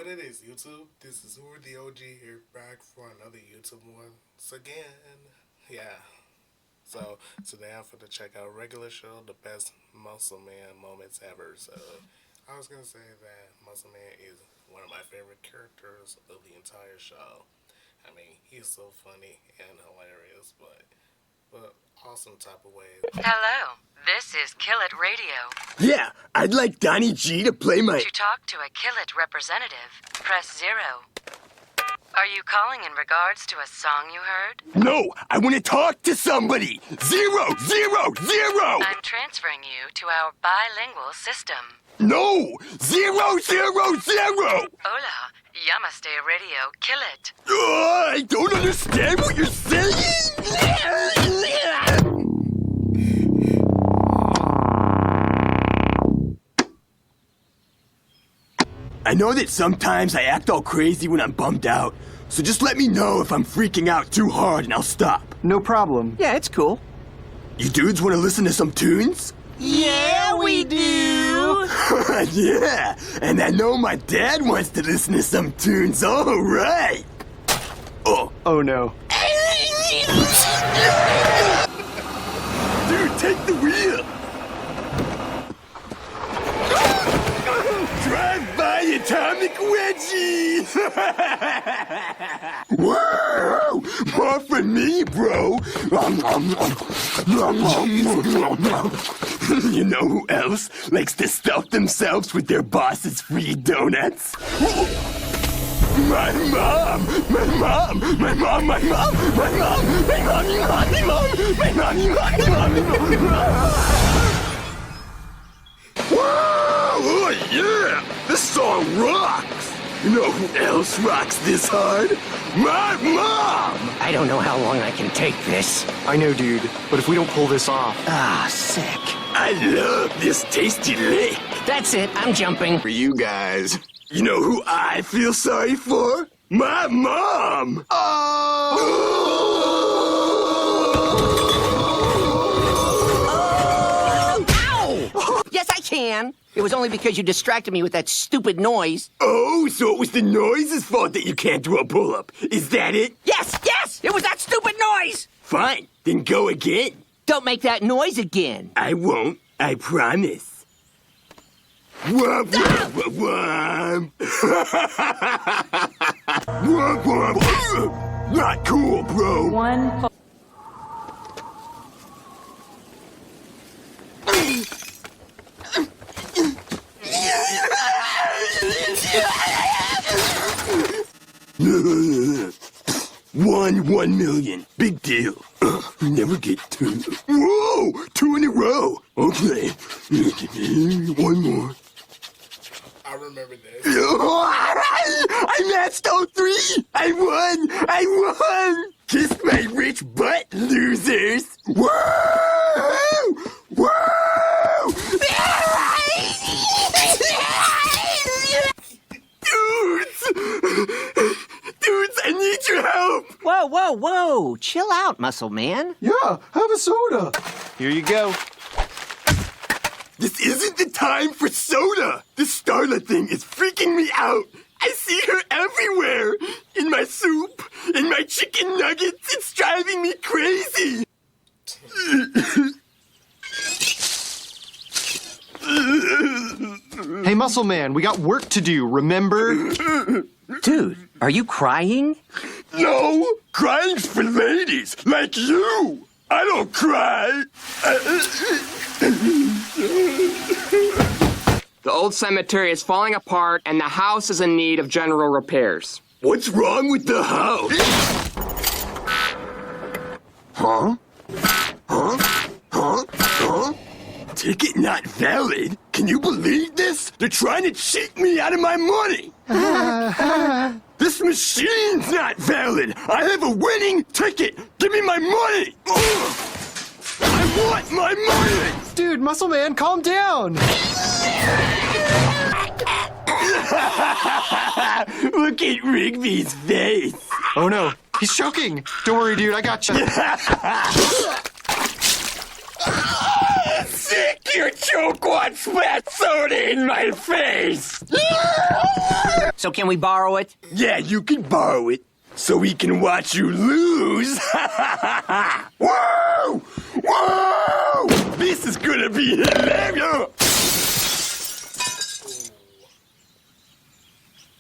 it is, YouTube? This is Hoover the OG here back for another YouTube once again. Yeah. So today I'm going to check out regular show, the best Muscle Man moments ever. So I was gonna say that Muscle Man is one of my favorite characters of the entire show. I mean, he's so funny and hilarious, but awesome type of way. Hello, this is Kill It Radio. Yeah, I'd like Donnie G to play my... To talk to a Kill It representative, press 0. Are you calling in regards to a song you heard? No, I want to talk to somebody! 0, 0, 0! I'm transferring you to our bilingual system. No! 0, 0, 0! Hola, Yamaste Radio, Kill It. I don't understand what you're saying! I know that sometimes I act all crazy when I'm bummed out, so just let me know if I'm freaking out too hard and I'll stop. No problem. Yeah, it's cool. You dudes want to listen to some tunes? Yeah, we do! Yeah, and I know my dad wants to listen to some tunes, all right! Oh no. Dude, take the wheel! Drive by, Atomic Wedgie! Whoa! More for me, bro! You know who else likes to stuff themselves with their boss's free donuts? My mom! My mom! My mom! My mom! My mom! My mom! My mom! My mom! My mom! My mom! Whoa! Oh yeah! This song rocks! You know who else rocks this hard? My mom! I don't know how long I can take this. I know, dude, but if we don't pull this off... Ah, sick. I love this tasty lick. That's it, I'm jumping. For you guys. You know who I feel sorry for? My mom! Ow! Yes, I can. It was only because you distracted me with that stupid noise. Oh, so it was the noise's fault that you can't do a pull-up. Is that it? Yes, yes! It was that stupid noise! Fine, then go again. Don't make that noise again. I won't, I promise. Womp, womp, womp, womp. Womp, womp. Not cool, bro. One million. Big deal. Never get two. Whoa! 2 in a row. Okay. One more. I remember this. I matched all 3. I won. Kiss my rich butt, losers. Whoa! Whoa! Dudes, I need your help! Whoa, whoa, whoa! Chill out, Muscle Man. Yeah, have a soda. Here you go. This isn't the time for soda! This Starla thing is freaking me out! I see her everywhere! In my soup, in my chicken nuggets, it's driving me crazy! Hey, Muscle Man, we got work to do, remember? Dude, are you crying? No! Crying's for ladies, like you! I don't cry! The old cemetery is falling apart, and the house is in need of general repairs. What's wrong with the house? Huh? Ticket not valid? Can you believe this? They're trying to cheat me out of my money! This machine's not valid! I have a winning ticket! Give me my money! Ugh! I want my money! Dude, Muscle Man, calm down. Look at Rigby's face! Oh no, he's choking. Don't worry, dude, I got you. sick! Your choke splat soda in my face! So can we borrow it? Yeah, you can borrow it, so we can watch you lose! Whoa! Whoa! This is gonna be hilarious!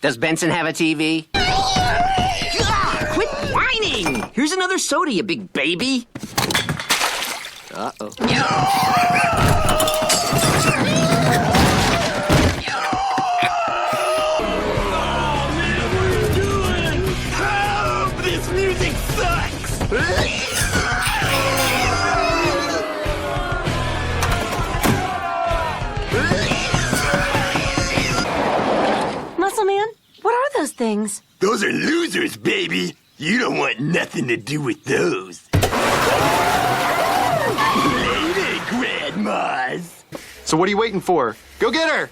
Does Benson have a TV? Quit whining! Here's another soda, you big baby. Uh-oh. Help! This music sucks! Muscle Man, what are those things? Those are losers, baby! You don't want nothing to do with those. Later, grandmas! So what are you waiting for? Go get her!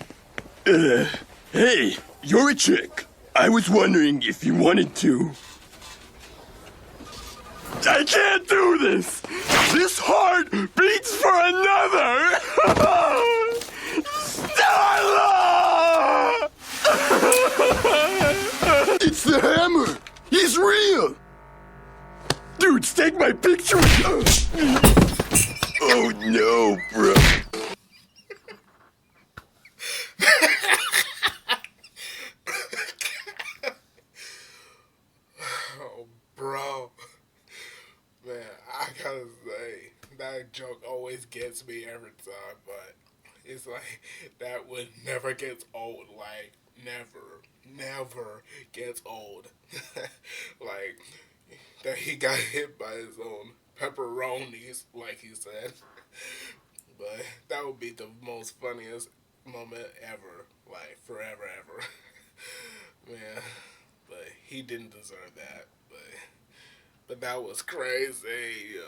Hey, you're a chick. I was wondering if you wanted to. I can't do this! This heart beats for another! Starla! It's the hammer! He's real! Dudes, take my picture! Oh no, bro. Oh, bro. Man, I gotta say, that joke always gets me every time, but it's like, that would never get old. Like, never gets old. Like, that he got hit by his own pepperonis, like he said. But that would be the most funniest moment ever. Like, forever, ever. Man, but he didn't deserve that. But that was crazy.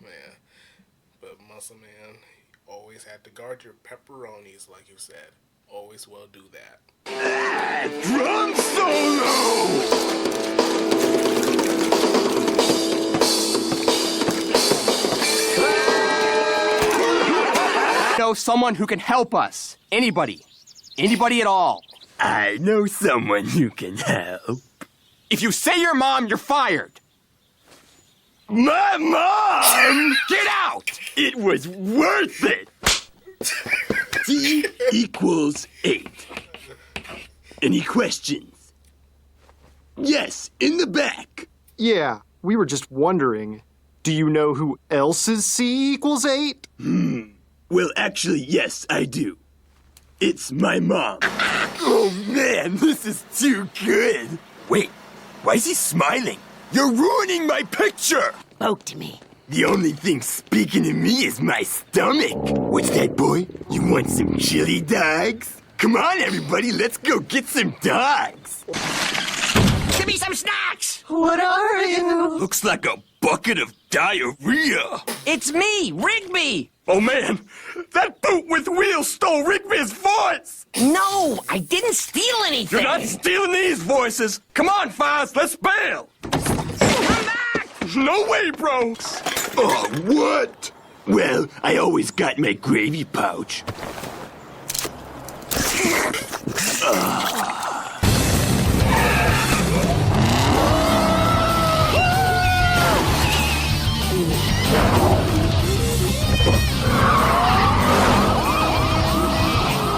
Man. But Muscle Man always had to guard your pepperonis, like you said. Always will do that. Drum solo! Know someone who can help us. Anybody. Anybody at all. I know someone who can help. If you say your mom, you're fired. My mom! Get out! It was worth it! T equals 8. Any questions? Yes, in the back. Yeah, we were just wondering. Do you know who else's C equals 8? Well, actually, yes, I do. It's my mom. Oh man, this is too good. Wait, why is he smiling? You're ruining my picture! Spoke to me. The only thing speaking to me is my stomach. What's that, boy? You want some chili dogs? Come on, everybody, let's go get some dogs. Give me some snacks! What are you? Looks like a bucket of diarrhea. It's me, Rigby! Oh man, that boot with wheels stole Rigby's voice! No, I didn't steal anything! You're not stealing these voices! Come on, Foz, let's bail! Come back! No way, bro! Oh, what? Well, I always got my gravy pouch.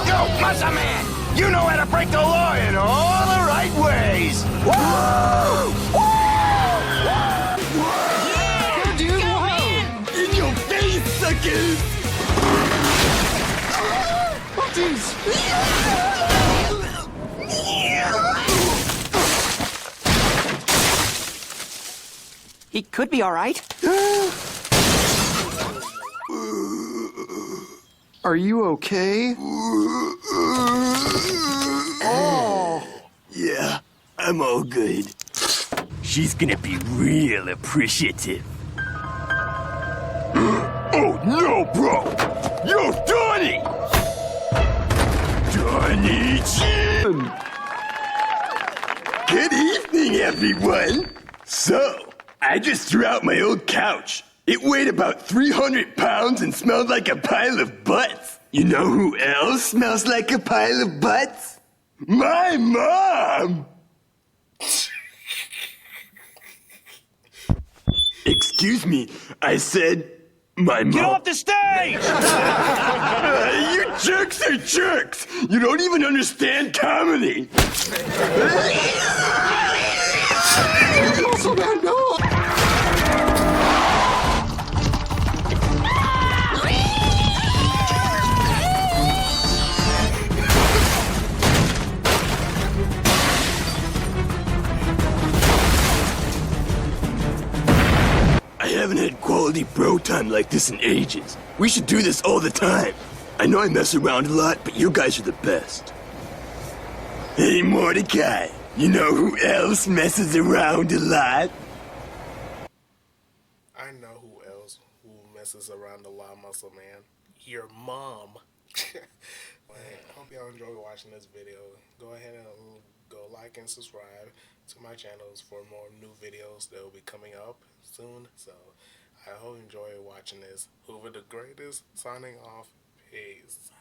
Go, Muscle Man! You know how to break the law in all the right ways! Woo! Woo! In your face, suckers! He could be all right. Are you okay? Yeah, I'm all good. She's gonna be real appreciative. Oh no, bro! Yo, Donnie! Donnie Jim! Good evening, everyone! So, I just threw out my old couch. It weighed about 300 pounds and smelled like a pile of butts. You know who else smells like a pile of butts? My mom! Excuse me, I said my mom. Get off the stage! You jerks are jerks! You don't even understand comedy! Muscle Man, no! I haven't had quality bro time like this in ages. We should do this all the time. I know I mess around a lot, but you guys are the best. Hey, Mordecai, you know who else messes around a lot? I know who else who messes around a lot, Muscle Man. Your mom. Well, hope y'all enjoy watching this video. Go ahead and go like and subscribe to my channels for more new videos that will be coming up soon. So I hope you enjoy watching this. Hoover the Greatest signing off. Peace.